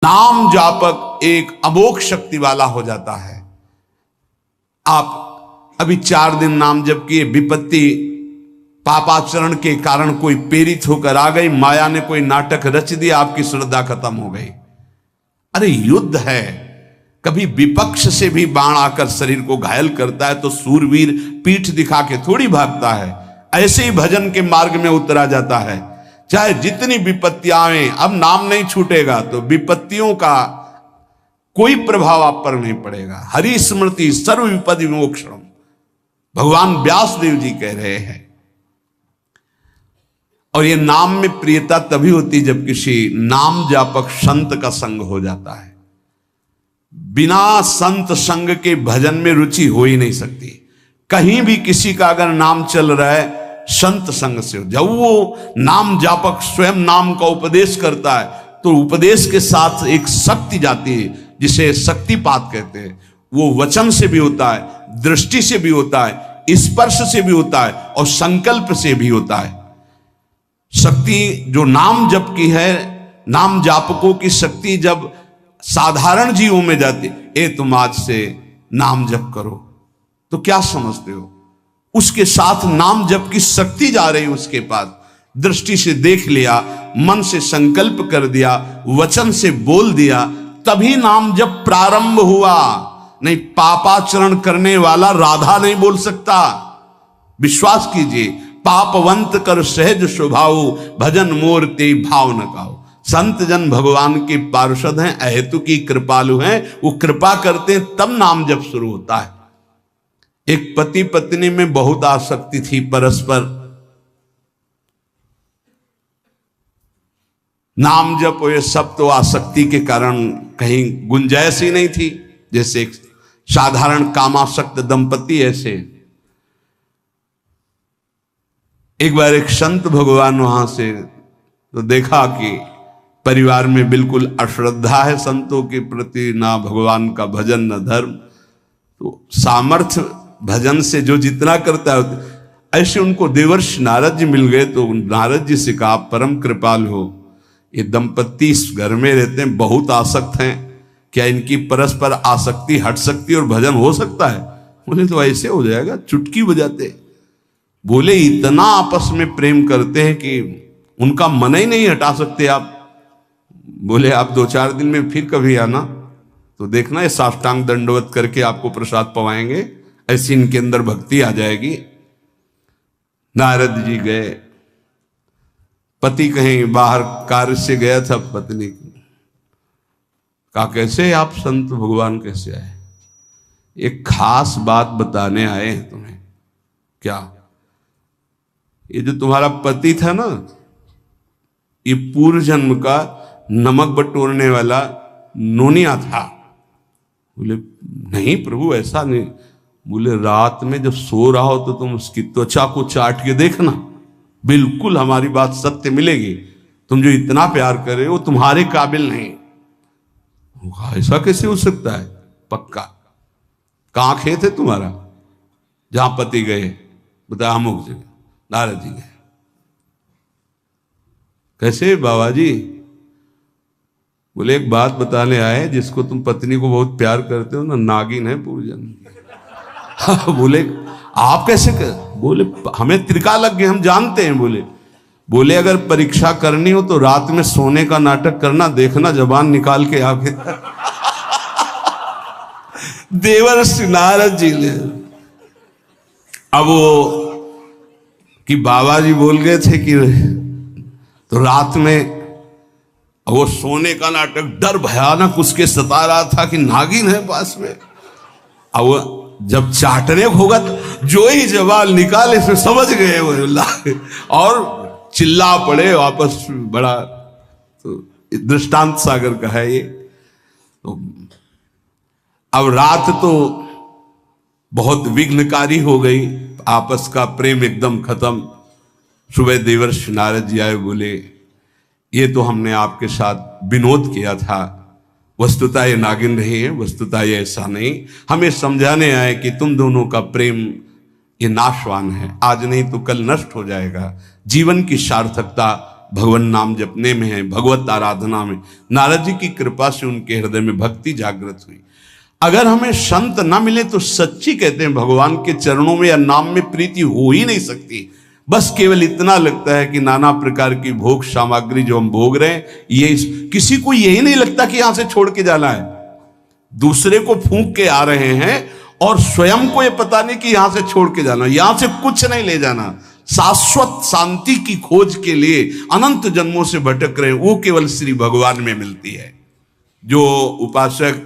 नाम जापक एक अमोघ शक्ति वाला हो जाता है। आप अभी 4 दिन नाम जप किए, विपत्ति पापाचरण के कारण कोई प्रेरित होकर आ गई, माया ने कोई नाटक रच दिया, आपकी श्रद्धा खत्म हो गई। अरे युद्ध है, कभी विपक्ष से भी बाण आकर शरीर को घायल करता है तो सूरवीर पीठ दिखा के थोड़ी भागता है। ऐसे ही भजन के मार्ग में उतरा जाता है, चाहे जितनी विपत्तियां आए, अब नाम नहीं छूटेगा तो विपत्तियों का कोई प्रभाव आप पर नहीं पड़ेगा। हरि स्मृति सर्व विपदि विमोक्षणम, भगवान व्यास देव जी कह रहे हैं। और ये नाम में प्रियता तभी होती जब किसी नाम जापक संत का संग हो जाता है। बिना संत संग के भजन में रुचि हो ही नहीं सकती। कहीं भी किसी का अगर नाम चल रहा है, संत संग से हो। जब वो नाम जापक स्वयं नाम का उपदेश करता है तो उपदेश के साथ एक शक्ति जाती है जिसे शक्तिपात कहते हैं। वो वचन से भी होता है, दृष्टि से भी होता है, स्पर्श से भी होता है और संकल्प से भी होता है। शक्ति जो नाम जप की है, नाम जापकों की शक्ति जब साधारण जीवों में जाती, ए तुम आज से नाम जप करो, तो क्या समझते हो? उसके साथ नाम जप की शक्ति जा रही उसके पास। दृष्टि से देख लिया, मन से संकल्प कर दिया, वचन से बोल दिया, तभी नाम जप प्रारंभ हुआ। नहीं, पापाचरण करने वाला राधा नहीं बोल सकता। विश्वास कीजिए, पापवंत कर सहज स्वभाव, भजन मोर ते भाव न गाओ। संत जन भगवान के पार्षद हैं, अहेतु की कृपालु हैं, वो कृपा करते हैं तब नाम जप शुरू होता है। एक पति पत्नी में बहुत आसक्ति थी परस्पर, नाम जप ये सब तो आसक्ति के कारण कहीं गुंजाइश ही नहीं थी। जैसे एक साधारण कामासक्त दंपति, ऐसे एक बार एक संत भगवान वहां से तो देखा कि परिवार में बिल्कुल अश्रद्धा है संतों के प्रति, ना भगवान का भजन न धर्म। तो सामर्थ्य भजन से जो जितना करता है, ऐसे उनको देवर्षि नारद जी मिल गए। तो नारद जी से कहा, परम कृपाल हो, ये दंपत्ति इस घर में रहते हैं, बहुत आसक्त हैं, क्या इनकी परस्पर आसक्ति हट सकती है और भजन हो सकता है? बोले तो ऐसे हो जाएगा, चुटकी बजाते। बोले इतना आपस में प्रेम करते हैं कि उनका मन ही नहीं हटा सकते आप। बोले आप 2-4 दिन में फिर कभी आना तो देखना, ये साष्टांग दंडवत करके आपको प्रसाद पवाएंगे, ऐसी इनके अंदर भक्ति आ जाएगी। नारद जी गए, पति कहीं बाहर कार्य से गया था, पत्नी कहा कैसे आप संत भगवान कैसे आए? एक खास बात बताने आए हैं तुम्हें। क्या? ये जो तुम्हारा पति था ना, ये पूर्व जन्म का नमक बटोरने वाला नोनिया था। बोले नहीं प्रभु, ऐसा नहीं। बोले रात में जब सो रहा हो तो तुम उसकी त्वचा को चाट के देखना, बिल्कुल हमारी बात सत्य मिलेगी। तुम जो इतना प्यार कर रहे हो तुम्हारे काबिल नहीं। ऐसा कैसे हो सकता है? पक्का। कहाँ खेत है तुम्हारा जहां पति गए? बताया अमुक जगह। नारद जी गए। कैसे बाबा जी? बोले एक बात बताने आए, जिसको तुम पत्नी को बहुत प्यार करते हो ना, नागिन है पूर्वजन्म की। बोले आप कैसे कर? बोले हमें त्रिका लग गए, हम जानते हैं। बोले अगर परीक्षा करनी हो तो रात में सोने का नाटक करना, देखना जबान निकाल के आगे। देवर्षि नारद जी ने अब वो कि बाबा जी बोल गए थे कि तो रात में वो सोने का नाटक, डर भयानक उसके सता रहा था कि नागिन है पास में। अब वो जब चाटने होगा तो जो ही जवाल निकाले फिर समझ गए वो, और चिल्ला पड़े वापस। बड़ा तो दृष्टांत सागर का है ये। तो अब रात तो बहुत विघ्नकारी हो गई, आपस का प्रेम एकदम खत्म। सुबह देवर्षि नारद जी आए, बोले ये तो हमने आपके साथ विनोद किया था, वस्तुतः ये नागिन रही है, वस्तुतः ये ऐसा नहीं। हमें समझाने आए कि तुम दोनों का प्रेम ये नाशवान है, आज नहीं तो कल नष्ट हो जाएगा। जीवन की सार्थकता भगवान नाम जपने में है, भगवत आराधना में। नारद जी की कृपा से उनके हृदय में भक्ति जागृत हुई। अगर हमें संत ना मिले तो सच्ची कहते हैं भगवान के चरणों में या नाम में प्रीति हो ही नहीं सकती। बस केवल इतना लगता है कि नाना प्रकार की भोग सामग्री जो हम भोग रहे हैं, ये किसी को यही नहीं लगता कि यहां से छोड़ के जाना है। दूसरे को फूंक के आ रहे हैं और स्वयं को ये पता नहीं कि यहां से छोड़ के जाना, यहां से कुछ नहीं ले जाना। शाश्वत शांति की खोज के लिए अनंत जन्मों से भटक रहे हैं, वो केवल श्री भगवान में मिलती है। जो उपासक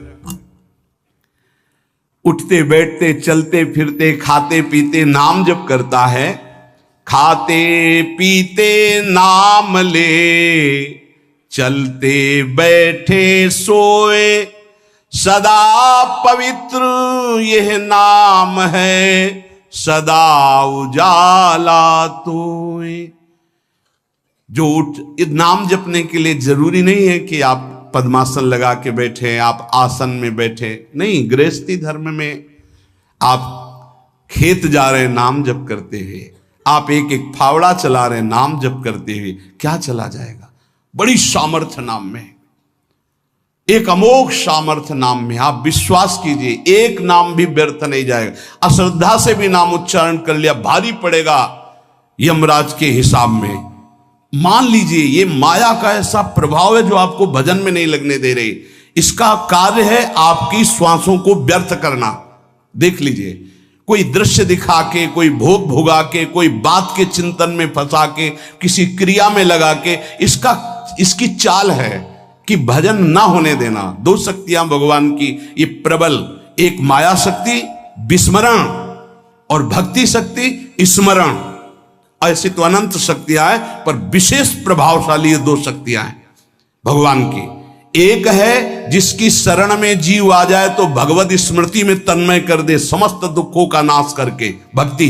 उठते बैठते चलते फिरते खाते पीते नाम जप करता है, खाते पीते नाम ले, चलते बैठे सोए, सदा पवित्र यह नाम है, सदा उजाला तोए। जो नाम जपने के लिए जरूरी नहीं है कि आप पद्मासन लगा के बैठे, आप आसन में बैठे, नहीं। गृहस्थी धर्म में आप खेत जा रहे हैं नाम जप करते हुए, आप एक एक फावड़ा चला रहे हैं नाम जप करते हुए, क्या चला जाएगा? बड़ी सामर्थ्य नाम में, एक अमोघ सामर्थ्य नाम में। आप विश्वास कीजिए, एक नाम भी व्यर्थ नहीं जाएगा। अश्रद्धा से भी नाम उच्चारण कर लिया, भारी पड़ेगा यमराज के हिसाब में। मान लीजिए ये माया का ऐसा प्रभाव है जो आपको भजन में नहीं लगने दे रही। इसका कार्य है आपकी श्वासों को व्यर्थ करना। देख लीजिए, कोई दृश्य दिखा के, कोई भोग भोगा के, कोई बात के चिंतन में फंसा के, किसी क्रिया में लगा के, इसकी चाल है कि भजन ना होने देना। दो शक्तियां भगवान की ये प्रबल, एक माया शक्ति विस्मरण और भक्ति शक्ति स्मरण। ऐसी तो अनंत शक्तियां हैं, पर विशेष प्रभावशाली ये दो शक्तियां हैं भगवान की। एक है जिसकी शरण में जीव आ जाए तो भगवत स्मृति में तन्मय कर दे, समस्त दुखों का नाश करके, भक्ति।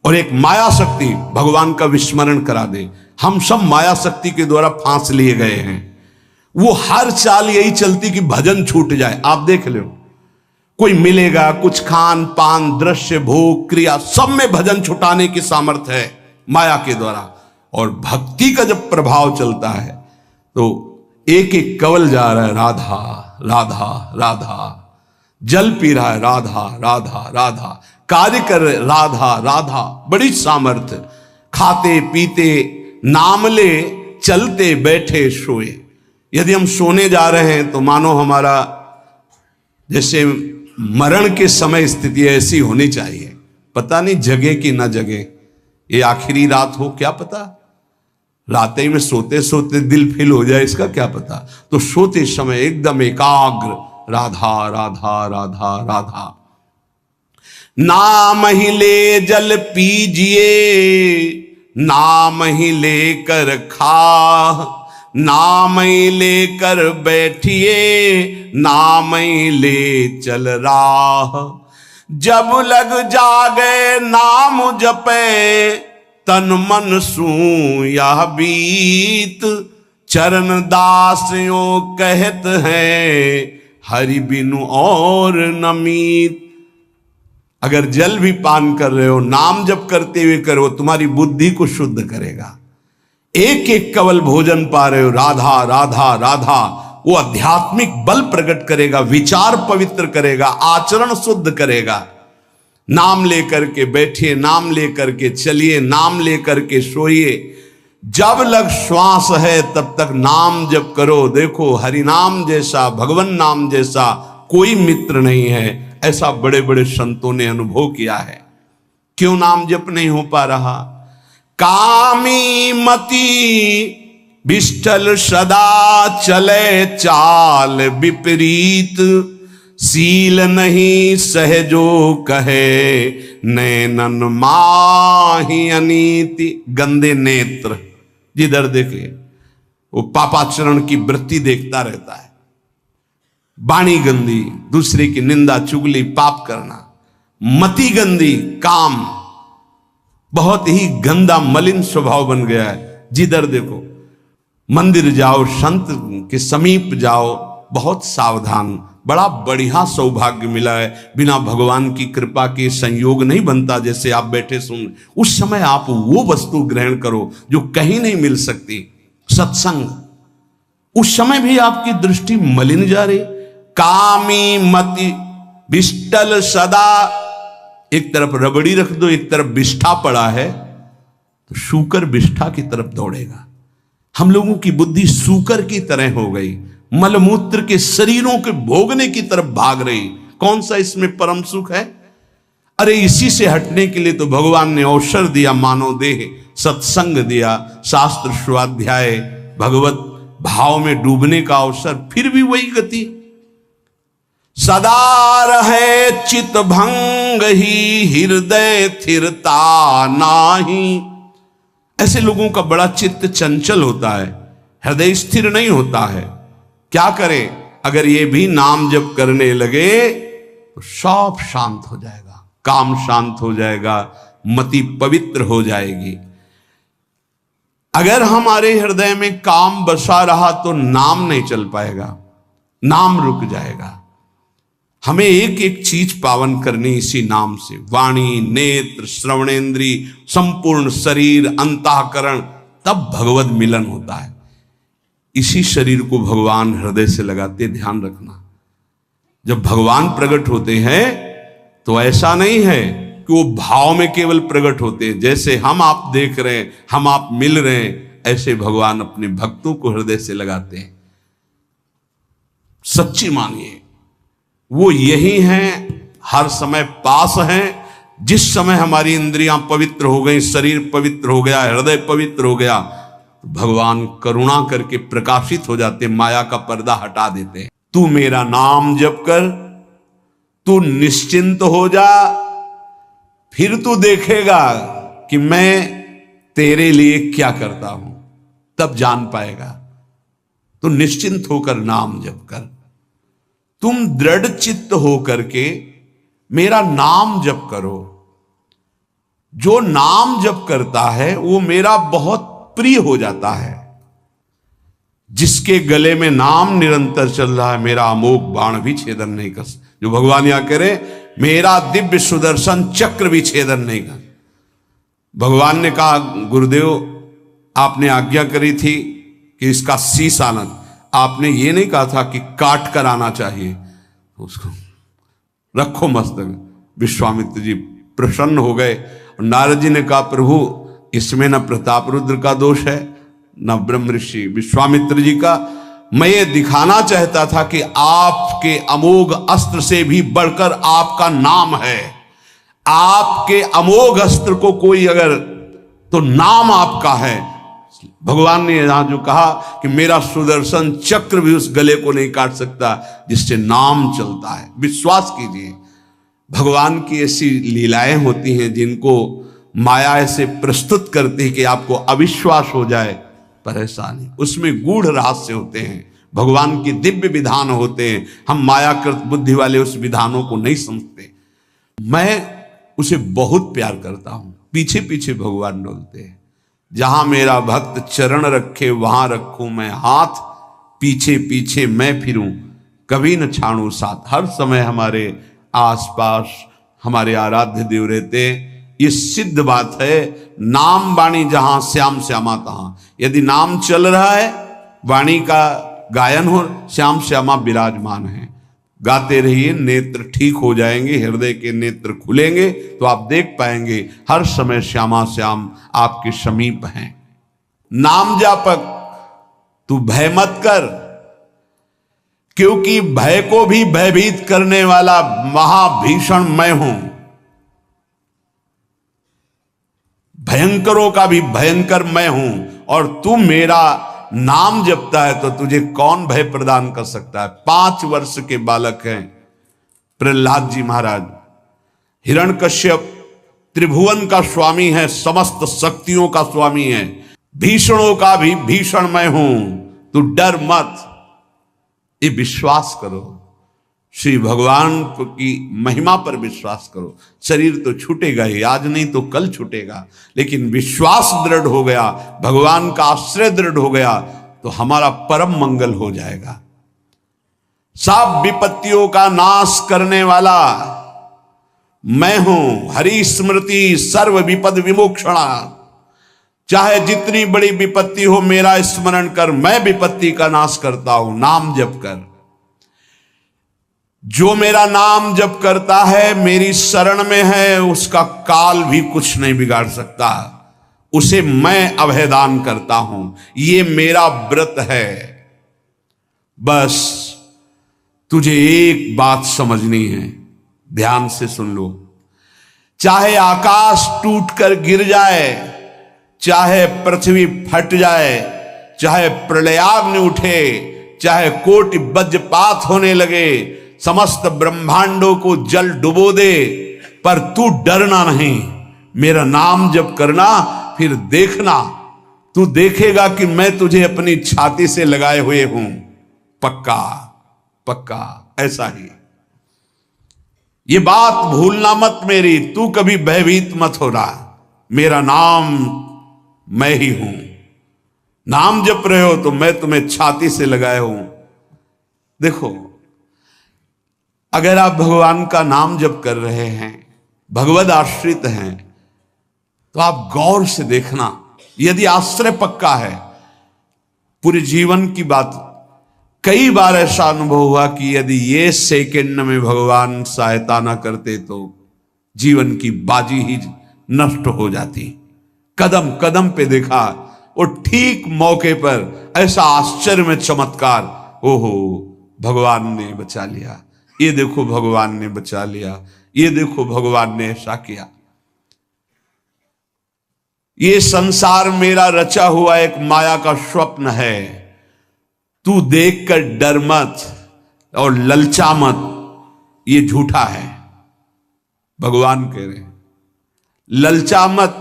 और एक माया शक्ति भगवान का विस्मरण करा दे। हम सब माया शक्ति के द्वारा फांस लिए गए हैं। वो हर चाल यही चलती कि भजन छूट जाए। आप देख लो, कोई मिलेगा, कुछ खान पान दृश्य भोग क्रिया सब में भजन छुटाने की सामर्थ्य है माया के द्वारा। और भक्ति का जब प्रभाव चलता है तो एक एक कवल जा रहा है राधा राधा राधा, जल पी रहा है राधा राधा राधा, कार्य कर राधा राधा, बड़ी सामर्थ्य। खाते पीते नाम ले, चलते बैठे सोए। यदि हम सोने जा रहे हैं तो मानो हमारा जैसे मरण के समय स्थिति ऐसी होनी चाहिए। पता नहीं जगे कि ना जगे, ये आखिरी रात हो, क्या पता। रात ही में सोते सोते दिल फिल हो जाए, इसका क्या पता। तो सोते समय एकदम एकाग्र, राधा राधा राधा राधा। नाम ही ले जल पीजिए, नाम ही लेकर खा, नाम ही लेकर बैठिए, नाम ही ले चल राह। जब लग जागे नाम जपे, तन मन सू यह बीत, चरण दास यो कहत है, हरि बिनु और नमीत। अगर जल भी पान कर रहे हो, नाम जप करते हुए करो, तुम्हारी बुद्धि को शुद्ध करेगा। एक एक कवल भोजन पा रहे हो, राधा राधा राधा, वो आध्यात्मिक बल प्रकट करेगा, विचार पवित्र करेगा, आचरण शुद्ध करेगा। नाम लेकर के बैठिए, नाम लेकर के चलिए, नाम लेकर के सोइए। जब लग श्वास है तब तक नाम जप करो। देखो, हरि नाम जैसा, भगवान नाम जैसा कोई मित्र नहीं है, ऐसा बड़े बड़े संतों ने अनुभव किया है। क्यों नाम जप नहीं हो पा रहा? कामी मति विष्ठल सदा चले चाल विपरीत, सील नहीं सहजो कहे, नैनन माही अनीति। गंदे नेत्र, जिधर देखे वो पापाचरण की वृत्ति देखता रहता है। वाणी गंदी, दूसरे की निंदा चुगली पाप करना। मति गंदी, काम, बहुत ही गंदा मलिन स्वभाव बन गया है। जिधर देखो, मंदिर जाओ, संत के समीप जाओ, बहुत सावधान, बड़ा बढ़िया सौभाग्य मिला है। बिना भगवान की कृपा के संयोग नहीं बनता। जैसे आप बैठे सुन, उस समय आप वो वस्तु ग्रहण करो जो कहीं नहीं मिल सकती, सत्संग। उस समय भी आपकी दृष्टि मलिन जा रही, कामी मति विष्टल सदा। एक तरफ रबड़ी रख दो, एक तरफ बिष्ठा पड़ा है, तो शूकर बिष्ठा की तरफ दौड़ेगा। हम लोगों की बुद्धि शूकर की तरह हो गई, मलमूत्र के शरीरों के भोगने की तरफ भाग रही। कौन सा इसमें परम सुख है? अरे इसी से हटने के लिए तो भगवान ने अवसर दिया, मानव देह, सत्संग दिया, शास्त्र स्वाध्याय, भगवत भाव में डूबने का अवसर। फिर भी वही गति, सदा रहे चित भंग ही हृदय स्थिरता नाही। ऐसे लोगों का बड़ा चित्त चंचल होता है, हृदय स्थिर नहीं होता है। क्या करें? अगर ये भी नाम जप करने लगे तो सब शांत हो जाएगा, काम शांत हो जाएगा, मति पवित्र हो जाएगी। अगर हमारे हृदय में काम बसा रहा तो नाम नहीं चल पाएगा, नाम रुक जाएगा। हमें एक एक चीज पावन करनी इसी नाम से, वाणी, नेत्र, श्रवणेन्द्री, संपूर्ण शरीर, अंतःकरण, तब भगवत मिलन होता है। इसी शरीर को भगवान हृदय से लगाते, ध्यान रखना। जब भगवान प्रकट होते हैं तो ऐसा नहीं है कि वो भाव में केवल प्रकट होते हैं। जैसे हम आप देख रहे हैं, हम आप मिल रहे हैं, ऐसे भगवान अपने भक्तों को हृदय से लगाते हैं। सच्ची मानिए, वो यही हैं, हर समय पास हैं। जिस समय हमारी इंद्रियां पवित्र हो गई, शरीर पवित्र हो गया, हृदय पवित्र हो गया, तो भगवान करुणा करके प्रकाशित हो जाते, माया का पर्दा हटा देते हैं। तू मेरा नाम जप कर, तू निश्चिंत हो जा, फिर तू देखेगा कि मैं तेरे लिए क्या करता हूं, तब जान पाएगा। तो निश्चिंत होकर नाम जप कर, तुम दृढ़ चित्त होकर के मेरा नाम जप करो। जो नाम जप करता है वो मेरा बहुत प्रिय हो जाता है। जिसके गले में नाम निरंतर चल रहा है, मेरा अमोघ बाण भी छेदन नहीं कर, जो भगवान यहां कह रहे, मेरा दिव्य सुदर्शन चक्र भी छेदन नहीं कर। भगवान ने कहा, गुरुदेव आपने आज्ञा करी थी कि इसका शीश आना, आपने ये नहीं कहा था कि काट कर आना चाहिए, उसको रखो मस्तक। विश्वामित्र जी प्रसन्न हो गए और नारद जी ने कहा, प्रभु इसमें न प्रताप रुद्र का दोष है न ब्रह्म ऋषि विश्वामित्र जी का। मैं ये दिखाना चाहता था कि आपके अमोघ अस्त्र से भी बढ़कर आपका नाम है। आपके अमोघ अस्त्र को कोई अगर, तो नाम आपका है। भगवान ने यहां जो कहा कि मेरा सुदर्शन चक्र भी उस गले को नहीं काट सकता जिससे नाम चलता है। विश्वास कीजिए, भगवान की ऐसी लीलाएं होती हैं जिनको माया ऐसे प्रस्तुत करती है कि आपको अविश्वास हो जाए, परेशानी। उसमें गूढ़ रहस्य होते हैं, भगवान के दिव्य विधान होते हैं। हम मायाकृत बुद्धि वाले उस विधानों को नहीं समझते। मैं उसे बहुत प्यार करता हूं, पीछे पीछे भगवान डोलते हैं। जहां मेरा भक्त चरण रखे वहां रखूं मैं हाथ, पीछे पीछे मैं फिरूं कभी न छाड़ू साथ। हर समय हमारे आसपास हमारे आराध्य देव रहते हैं। ये सिद्ध बात है। नाम वाणी जहां श्याम श्यामा तहां। यदि नाम चल रहा है, वाणी का गायन हो, श्याम श्यामा विराजमान है। गाते रहिए, नेत्र ठीक हो जाएंगे, हृदय के नेत्र खुलेंगे तो आप देख पाएंगे हर समय श्यामा श्याम आपके समीप हैं। नाम जापक, तू भय मत कर, क्योंकि भय को भी भयभीत करने वाला महाभीषण मैं हूं। भयंकरों का भी भयंकर मैं हूं, और तू मेरा नाम जपता है तो तुझे कौन भय प्रदान कर सकता है। 5 वर्ष के बालक हैं प्रहलाद जी महाराज। हिरण्यकश्यप त्रिभुवन का स्वामी है, समस्त शक्तियों का स्वामी है। भीषणों का भी भीषण मैं हूं, तू डर मत। ये विश्वास करो, श्री भगवान की महिमा पर विश्वास करो। शरीर तो छूटेगा ही, आज नहीं तो कल छूटेगा, लेकिन विश्वास दृढ़ हो गया, भगवान का आश्रय दृढ़ हो गया तो हमारा परम मंगल हो जाएगा। सब विपत्तियों का नाश करने वाला मैं हूं। हरि स्मृति सर्व विपद विमोक्षणा। चाहे जितनी बड़ी विपत्ति हो मेरा स्मरण कर, मैं विपत्ति का नाश करता हूं। नाम जप कर। जो मेरा नाम जप करता है, मेरी शरण में है, उसका काल भी कुछ नहीं बिगाड़ सकता। उसे मैं अभयदान करता हूं। ये मेरा व्रत है। बस तुझे एक बात समझनी है, ध्यान से सुन लो। चाहे आकाश टूटकर गिर जाए, चाहे पृथ्वी फट जाए, चाहे प्रलयाग्नि उठे, चाहे कोटि वज्रपात होने लगे, समस्त ब्रह्मांडों को जल डुबो दे, पर तू डरना नहीं। मेरा नाम जप करना, फिर देखना, तू देखेगा कि मैं तुझे अपनी छाती से लगाए हुए हूं। पक्का पक्का ऐसा ही। ये बात भूलना मत मेरी। तू कभी भयभीत मत हो रहा। मेरा नाम मैं ही हूं। नाम जप रहे हो तो मैं तुम्हें छाती से लगाए हूं। देखो, अगर आप भगवान का नाम जप कर रहे हैं, भगवद आश्रित हैं, तो आप गौर से देखना। यदि आश्रय पक्का है, पूरे जीवन की बात, कई बार ऐसा अनुभव हुआ कि यदि ये सेकंड में भगवान सहायता ना करते तो जीवन की बाजी ही नष्ट हो जाती। कदम कदम पे देखा, और ठीक मौके पर ऐसा आश्चर्य में चमत्कार, ओहो भगवान ने बचा लिया, ये देखो भगवान ने बचा लिया, ये देखो भगवान ने ऐसा किया। ये संसार मेरा रचा हुआ एक माया का स्वप्न है। तू देखकर डर मत और ललचा मत, ये झूठा है। भगवान कह रहे हैं ललचा मत,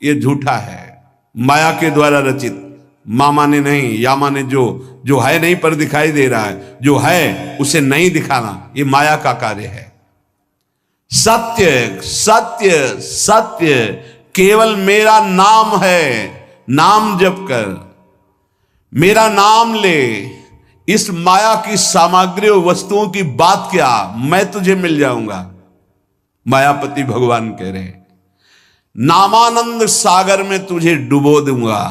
ये झूठा है, माया के द्वारा रचित। मामा ने नहीं, यामा ने जो है नहीं पर दिखाई दे रहा है, जो है उसे नहीं दिखाना, ये माया का कार्य है। सत्य सत्य सत्य केवल मेरा नाम है। नाम जप कर, मेरा नाम ले। इस माया की सामग्री और वस्तुओं की बात क्या, मैं तुझे मिल जाऊंगा। मायापति भगवान कह रहे हैं नामानंद सागर में तुझे डुबो दूंगा।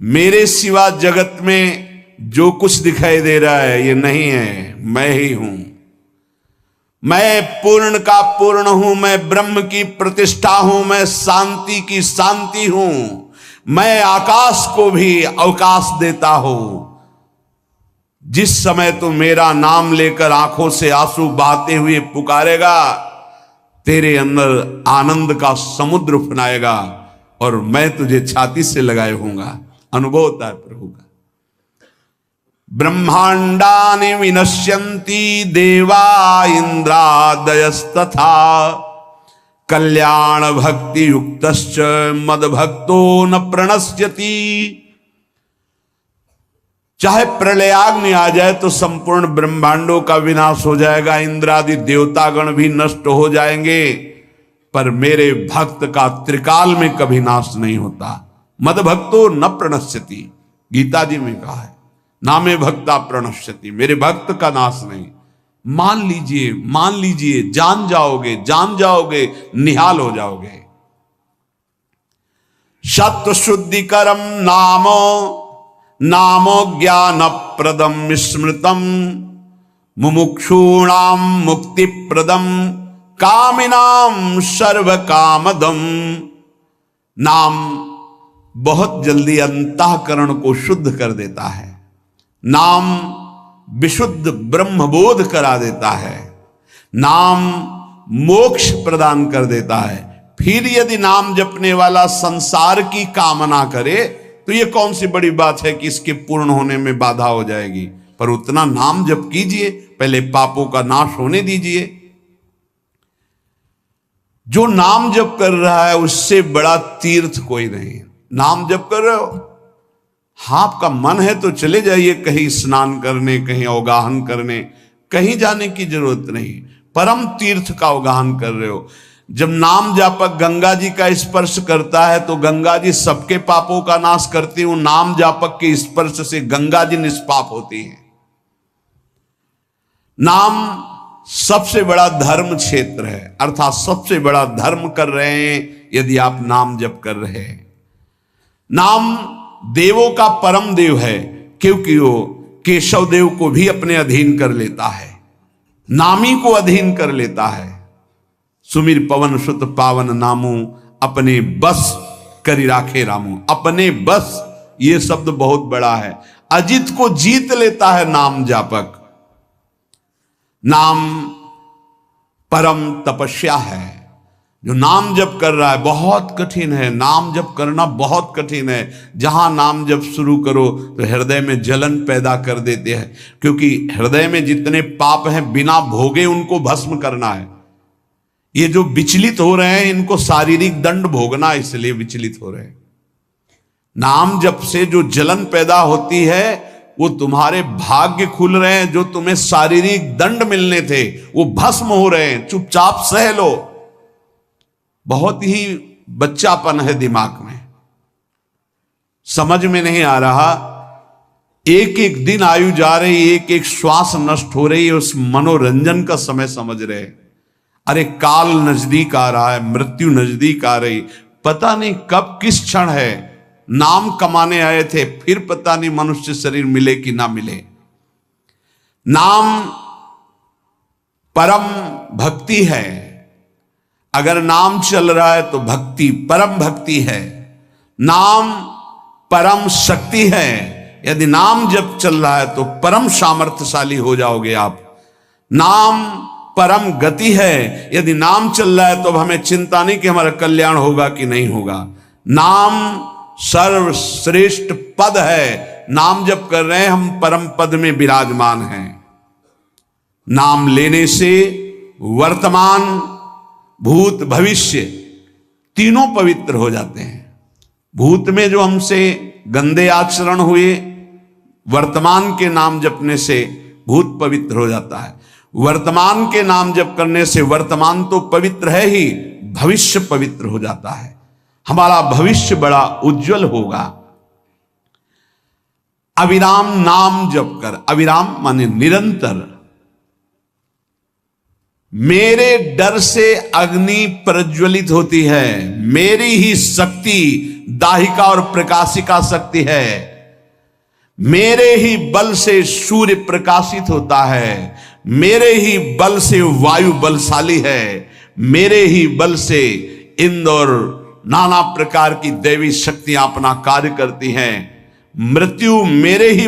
मेरे सिवा जगत में जो कुछ दिखाई दे रहा है ये नहीं है, मैं ही हूं। मैं पूर्ण का पूर्ण हूं, मैं ब्रह्म की प्रतिष्ठा हूं, मैं शांति की शांति हूं। मैं आकाश को भी अवकाश देता हूं। जिस समय तू मेरा नाम लेकर आंखों से आंसू बहाते हुए पुकारेगा, तेरे अंदर आनंद का समुद्र उफनाएगा और मैं तुझे छाती से लगाए होऊंगा। अनुभव होता है प्रभु का। ब्रह्मांडानि विनश्यन्ति देवा इंद्रादयस्तथा कल्याण भक्ति युक्तश्च मद भक्तो न प्रणश्यति। चाहे प्रलयाग्नि आ जाए तो संपूर्ण ब्रह्मांडों का विनाश हो जाएगा, इंद्रादि देवतागण भी नष्ट हो जाएंगे, पर मेरे भक्त का त्रिकाल में कभी नाश नहीं होता। मद भक्तो न प्रणश्यति, गीता जी में कहा है, नामे भक्ता प्रणश्यति, मेरे भक्त का नाश नहीं। मान लीजिए, मान लीजिए, जान जाओगे, निहाल हो जाओगे। सत्व शुद्धिकरम नामो ज्ञान प्रदम स्मृतम मुमुक्षूणाम मुक्ति प्रदम कामिनाम सर्व कामदम। नाम बहुत जल्दी अंतःकरण को शुद्ध कर देता है। नाम विशुद्ध ब्रह्मबोध करा देता है। नाम मोक्ष प्रदान कर देता है। फिर यदि नाम जपने वाला संसार की कामना करे तो ये कौन सी बड़ी बात है कि इसके पूर्ण होने में बाधा हो जाएगी। पर उतना नाम जप कीजिए, पहले पापों का नाश होने दीजिए। जो नाम जप कर रहा है उससे बड़ा तीर्थ कोई नहीं। नाम जप कर रहे हो, हाँ आपका मन है तो चले जाइए कहीं स्नान करने, कहीं अवगाहन करने, कहीं जाने की जरूरत नहीं। परम तीर्थ का अवगाहन कर रहे हो। जब नाम जापक गंगा जी का स्पर्श करता है तो गंगा जी सबके पापों का नाश करती हूं। नाम जापक के स्पर्श से गंगा जी निष्पाप होती हैं। नाम सबसे बड़ा धर्म क्षेत्र है, अर्थात सबसे बड़ा धर्म कर रहे हैं यदि आप नाम जप कर रहे हैं। नाम देवों का परम देव है, क्योंकि वो केशव देव को भी अपने अधीन कर लेता है, नामी को अधीन कर लेता है। सुमिर पवन सुत पावन नामू, अपने बस करी राखे रामू। अपने बस, ये शब्द बहुत बड़ा है। अजित को जीत लेता है नाम जापक। नाम परम तपस्या है। जो नाम जप कर रहा है बहुत कठिन है, नाम जप करना बहुत कठिन है। जहां नाम जप शुरू करो तो हृदय में जलन पैदा कर देते हैं, क्योंकि हृदय में जितने पाप हैं बिना भोगे उनको भस्म करना है। ये जो विचलित हो रहे हैं इनको शारीरिक दंड भोगना, इसलिए विचलित हो रहे हैं। नाम जप से जो जलन पैदा होती है वो तुम्हारे भाग्य खुल रहे हैं, जो तुम्हें शारीरिक दंड मिलने थे वो भस्म हो रहे हैं। चुपचाप सह लो। बहुत ही बच्चापन है दिमाग में, समझ में नहीं आ रहा। एक एक दिन आयु जा रही, एक एक श्वास नष्ट हो रही है, उस मनोरंजन का समय समझ रहे। अरे काल नजदीक आ रहा है, मृत्यु नजदीक आ रही, पता नहीं कब किस क्षण है। नाम कमाने आए थे, फिर पता नहीं मनुष्य शरीर मिले कि ना मिले। नाम परम भक्ति है। अगर नाम चल रहा है तो भक्ति परम भक्ति है। नाम परम शक्ति है। यदि नाम जब चल रहा है तो परम सामर्थ्यशाली हो जाओगे आप। नाम परम गति है। यदि नाम चल रहा है तो अब हमें चिंता नहीं कि हमारा कल्याण होगा कि नहीं होगा। नाम सर्वश्रेष्ठ पद है। नाम जप कर रहे हैं हम, परम पद में विराजमान हैं। नाम लेने से वर्तमान भूत भविष्य तीनों पवित्र हो जाते हैं। भूत में जो हमसे गंदे आचरण हुए, वर्तमान के नाम जपने से भूत पवित्र हो जाता है। वर्तमान के नाम जप करने से वर्तमान तो पवित्र है ही, भविष्य पवित्र हो जाता है। हमारा भविष्य बड़ा उज्जवल होगा। अविराम नाम जप कर, अविराम माने निरंतर। मेरे डर से अग्नि प्रज्वलित होती है, मेरी ही शक्ति दाहिका और प्रकाशिका शक्ति है। मेरे ही बल से सूर्य प्रकाशित होता है, मेरे ही बल से वायु बलशाली है, मेरे ही बल से इंद्र और नाना प्रकार की दैवी शक्तियां अपना कार्य करती हैं। मृत्यु मेरे ही